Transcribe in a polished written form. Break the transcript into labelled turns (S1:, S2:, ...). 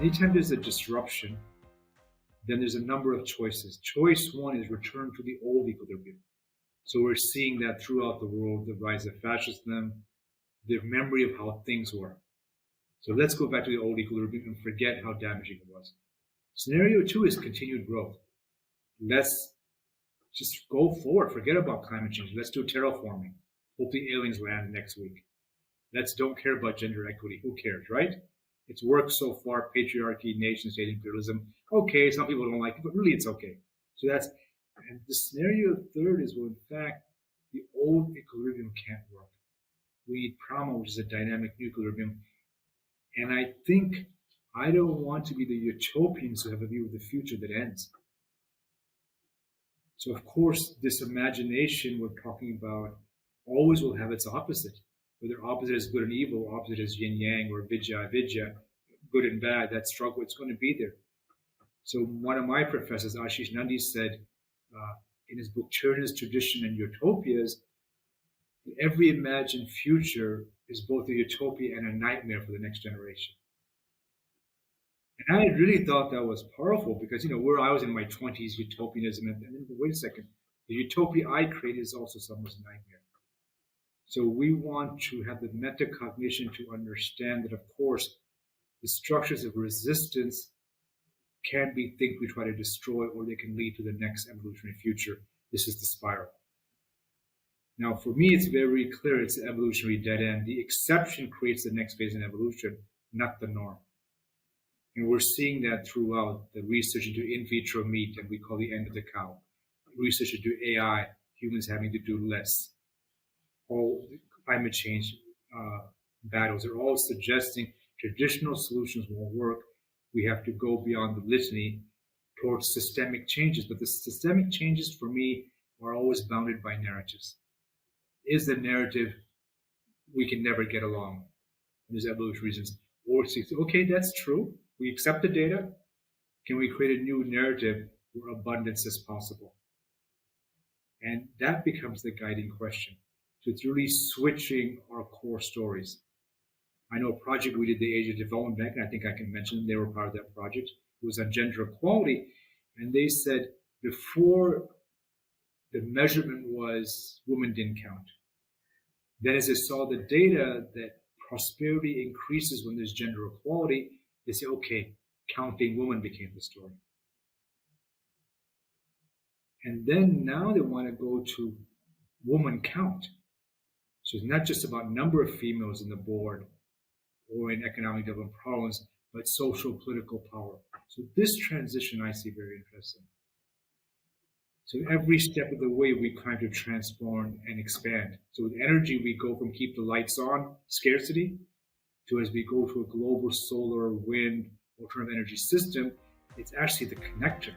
S1: Anytime there's a disruption, then there's a number of choices. Choice one is return to the old equilibrium. So we're seeing that throughout the world, the rise of fascism, the memory of how things were. So let's go back to the old equilibrium and forget how damaging it was. Scenario two is continued growth. Let's just go forward. Forget about climate change. Let's do terraforming. Hope the aliens land next week. Let's don't care about gender equity. Who cares, right? It's worked so far. Patriarchy, nation state imperialism. Okay, some people don't like it, but really it's okay. So that's, and the scenario third is, well, in fact, the old equilibrium can't work. We need prama, which is a dynamic new equilibrium. And I think I don't want to be the utopians who have a view of the future that ends. So, of course, this imagination we're talking about always will have its opposite. Whether opposite is good and evil, opposite is yin yang or vidya avidya, good and bad, that struggle, it's going to be there. So one of my professors, Ashish Nandi, said in his book, Turner's Tradition and Utopias, that every imagined future is both a utopia and a nightmare for the next generation. And I really thought that was powerful because, where I was in my 20s, utopianism, and then, wait a second, the utopia I created is also someone's nightmare. So we want to have the metacognition to understand that, of course, the structures of resistance can be things we try to destroy, or they can lead to the next evolutionary future. This is the spiral. Now, for me, it's very clear it's an evolutionary dead end. The exception creates the next phase in evolution, not the norm. And we're seeing that throughout the research into in vitro meat, and we call the end of the cow. Research into AI, humans having to do less. All the climate change battles are all suggesting traditional solutions won't work. We have to go beyond the litany towards systemic changes. But the systemic changes, for me, are always bounded by narratives. Is the narrative we can never get along? There's evolutionary reasons. Or say, okay, that's true. We accept the data. Can we create a new narrative where abundance is possible? And that becomes the guiding question. So it's really switching our core stories. I know a project we did, the Asia Development Bank, and I think I can mention them. They were part of that project. It was on gender equality. And they said before the measurement was women didn't count. Then as they saw the data that prosperity increases when there's gender equality, they say, okay, counting women became the story. And then now they want to go to woman count. So it's not just about number of females in the board or in economic development problems, but social political power. So this transition I see very interesting. So every step of the way we kind of transform and expand. So with energy, we go from keep the lights on, scarcity, to as we go to a global solar, wind, alternative energy system, it's actually the connector.